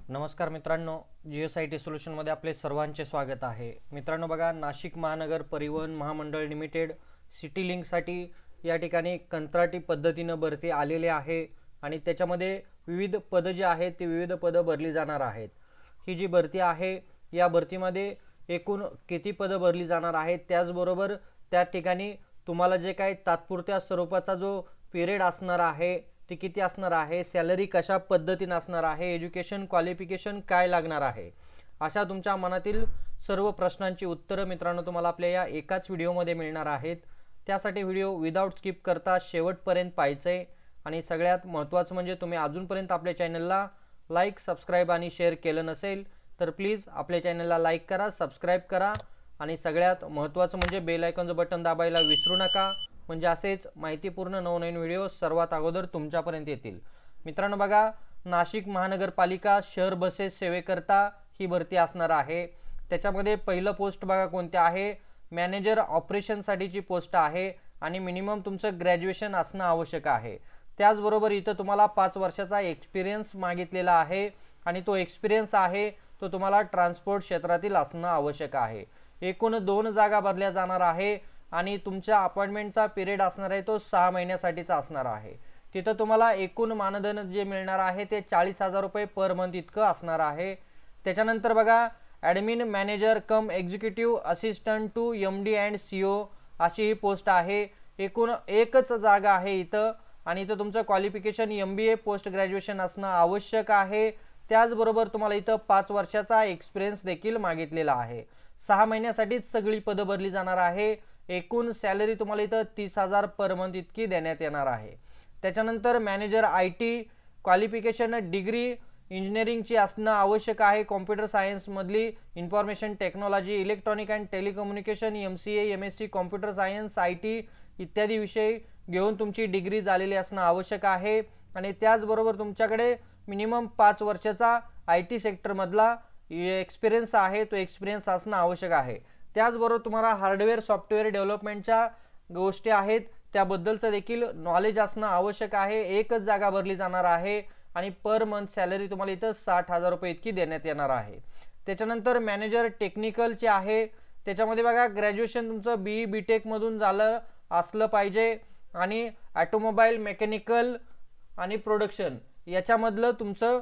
नमस्कार मित्रांनो, जीएसआयटी सोल्युशनमध्ये आपले सर्वांचे स्वागत आहे। मित्रांनो बघा, नाशिक महानगर परिवहन महामंडळ लिमिटेड सिटी लिंकसाठी या ठिकाणी कंत्राटी पद्धतीने भरती आलेले आहे आणि त्याच्यामध्ये विविध पद जे आहेत ते विविध पद भरली जाणार आहेत। ही जी भरती आहे या भरतीमध्ये एकूण किती पद भरली जाणार आहेत, त्याचबरोबर त्या ठिकाणी तुम्हाला जे काही तात्पुरत्या स्वरूपाचा जो पिरियड असणार आहे ते किती असणार आहे, सॅलरी कशा पद्धतीने असणार आहे, एज्युकेशन क्वालिफिकेशन काय लागणार आहे, अशा तुमच्या मनातील सर्व प्रश्नांची उत्तरे मित्रांनो तुम्हाला आपल्या या एकाच व्हिडिओमध्ये मिळणार आहेत। त्यासाठी व्हिडिओ विदाउट स्किप करता शेवटपर्यंत पाहायचे आणि सगळ्यात महत्त्वाचं म्हणजे तुम्ही अजूनपर्यंत आपल्या चॅनलला लाईक, सबस्क्राइब आणि शेअर केलं नसेल तर प्लीज आपल्या चॅनलला लाईक करा, सबस्क्राइब करा आणि सगळ्यात महत्त्वाचं म्हणजे बेल आयकॉनचं बटन दाबायला विसरू नका, म्हणजे असेच माहितीपूर्ण नवनवीन व्हिडिओ सर्वात अगोदर तुमच्यापर्यंत येतील। मित्रांनो बघा, नाशिक महानगरपालिका शहर बसेस सेवेकरता ही भरती असणार आहे। त्याच्यामध्ये पहिलं पोस्ट बघा कोणते आहे, मॅनेजर ऑपरेशन साठीची पोस्ट आहे आणि मिनिमम तुमचं ग्रॅज्युएशन असणं आवश्यक आहे। त्याचबरोबर इथं तुम्हाला 5 वर्षाचा एक्सपिरियन्स मागितलेला आहे आणि तो एक्सपिरियन्स आहे तो तुम्हाला ट्रान्सपोर्ट क्षेत्रातील असणं आवश्यक आहे। एकूण 2 जागा भरल्या जाणार आहे आणि तुमच्या अपॉइंटमेंटचा पिरियड असणार आहे तो 6 महिन्यासाठीचा असणार आहे। तिथं तुम्हाला एकूण मानधन जे मिळणार आहे ते 40,000 रुपये पर मंथ इतकं असणार आहे। त्याच्यानंतर बघा, admin manager cum executive assistant to MD and CEO अशी ही पोस्ट आहे। एकूण एकच जागा आहे इथं आणि इथं तुमचं क्वालिफिकेशन एमबीए पोस्ट ग्रॅज्युएशन असणं आवश्यक आहे। त्याचबरोबर तुम्हाला इथं 5 वर्षाचा एक्सपिरियन्स देखील मागितलेला आहे। 6 महिन्यासाठीच सगळी पदं भरली जाणार आहे। एकूण सॅलरी तुम्हाला इथं 30,000 पर मंथ इतकी देण्यात येणार आहे। त्याच्यानंतर मॅनेजर आयटी क्वालिफिकेशन डिग्री इंजिनिअरिंगची असणं आवश्यक आहे। कॉम्प्युटर सायन्स मधली information technology, electronic and telecommunication, MCA, MSc computer science, IT इत्यादी विषय घेऊन तुमची डिग्री झालेली असणं आवश्यक आहे आणि त्याचबरोबर तुमच्याकडे मिनिमम 5 वर्षाचा आयटी सेक्टर मधला एक्सपिरियन्स आहे, तो एक्सपिरियन्स असणं आवश्यक आहे। त्याचबरोबर तुम्हाला हार्डवेअर सॉफ्टवेअर डेव्हलपमेंटच्या गोष्टी आहेत त्याबद्दलचं देखील नॉलेज असणं आवश्यक आहे। एकच जागा भरली जाणार आहे आणि पर मंथ सॅलरी तुम्हाला इथं 60,000 रुपये इतकी देण्यात येणार आहे। त्याच्यानंतर मॅनेजर टेक्निकलचे आहे, त्याच्यामध्ये बघा ग्रॅज्युएशन तुमचं बीई बीटेक मधून झालं असलं पाहिजे आणि ऑटोमोबाईल मेकॅनिकल आणि प्रोडक्शन याच्यामधलं तुमचं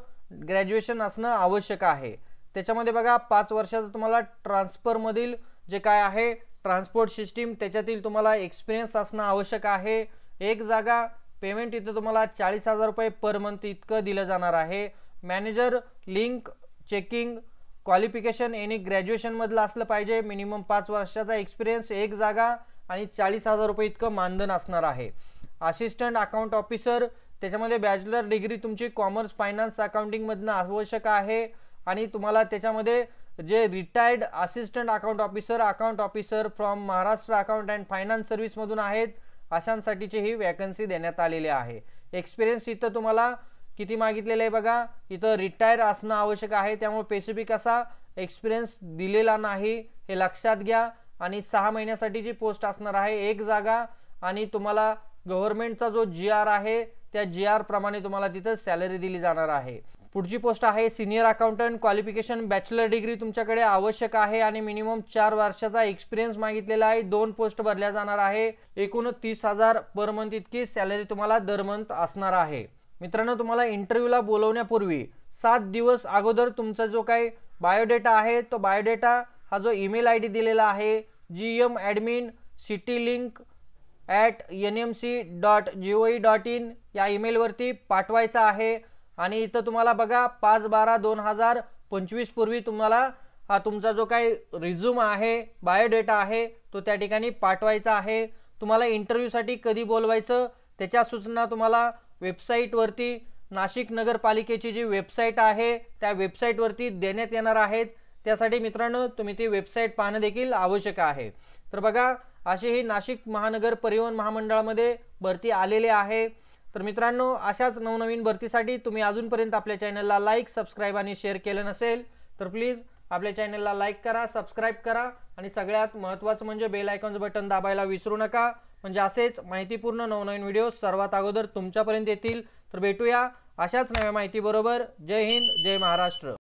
ग्रॅज्युएशन असणं आवश्यक आहे। त्याच्यामध्ये बघा 5 वर्षाचं तुम्हाला ट्रान्सफर मधील जे काय आहे ट्रान्सपोर्ट सिस्टीम त्याच्यातील तुम्हाला एक्सपिरियन्स असणं आवश्यक आहे। एक जागा, पेमेंट इथं तुम्हाला 40,000 रुपये पर मंथ इतकं दिलं जाणार आहे। Manager link checking qualification any graduation मधलं असलं पाहिजे, मिनिमम 5 वर्षाचा एक्सपिरियन्स, एक जागा आणि 40,000 रुपये इतकं मानधन असणार आहे। असिस्टंट अकाउंट ऑफिसर, त्याच्यामध्ये बॅचलर डिग्री तुमची कॉमर्स फायनान्स अकाउंटिंग मधनं आवश्यक आहे आणि तुम्हाला त्याच्यामध्ये जे retired assistant account officer from Maharashtra account and finance service मधून आहेत अशांसाठीची ही वॅकन्सी देण्यात आलेली आहे। एक्सपिरियन्स इथं तुम्हाला किती मागितलेलं आहे बघा, इथं रिटायर असणं आवश्यक आहे, त्यामुळे स्पेसिफिक असा एक्सपिरियन्स दिलेला नाही हे लक्षात घ्या आणि 6 महिन्यासाठीची पोस्ट असणार आहे, एक जागा आणि तुम्हाला गव्हर्नमेंटचा जो जीआर आहे त्या जीआर प्रमाणे तुम्हाला तिथं सॅलरी दिली जाणार आहे। पुढची पोस्ट आहे senior accountant qualification bachelor degree तुमच्याकडे आवश्यक आहे आणि मिनिमम 4 वर्षाचा एक्सपिरियन्स मागितलेला आहे। 2 पोस्ट भरल्या जाणार आहे। एकूण 30,000 पर मंथ इतकी सॅलरी तुम्हाला दर मंथ असणार आहे। मित्रांनो, तुम्हाला इंटरव्ह्यूला बोलवण्यापूर्वी 7 दिवस अगोदर तुमचा जो काही बायोडेटा आहे तो बायोडेटा हा जो ईमेल आयडी दिलेला आहे gmadmin.citylink@nmc.gov.in या ईमेलवरती पाठवायचा आहे आणि इथं तुम्हाला बघा 5/12/2025 पूर्वी तुम्हाला हा तुमचा जो काही रिझ्यूम आहे, बायोडेटा आहे तो त्या ठिकाणी पाठवायचा आहे। तुम्हाला इंटरव्ह्यूसाठी कधी बोलवायचं त्याच्या सूचना तुम्हाला वेबसाईटवरती नाशिक नगरपालिकेची जी वेबसाईट आहे त्या वेबसाईटवरती देण्यात येणार आहेत। त्यासाठी मित्रांनो तुम्ही ती वेबसाईट पाहणं देखील आवश्यक आहे। तर बघा, अशी ही नाशिक महानगर परिवहन महामंडळामध्ये भरती आलेली आहे। तर मित्रांनो, अशाच नवनवीन भरतीसाठी तुम्ही अजूनपर्यंत आपल्या चॅनलला लाईक, सबस्क्राइब आणि शेअर केलं नसेल तर प्लीज आपल्या चॅनलला लाईक करा, सबस्क्राइब करा आणि सगळ्यात महत्त्वाचं म्हणजे बेल आयकॉनचं बटन दाबायला विसरू नका, म्हणजे असेच माहितीपूर्ण नवनवीन व्हिडिओ सर्वात अगोदर तुमच्यापर्यंत येतील। तर भेटूया अशाच नव्या माहिती बरोबर जय हिंद जय महाराष्ट्र.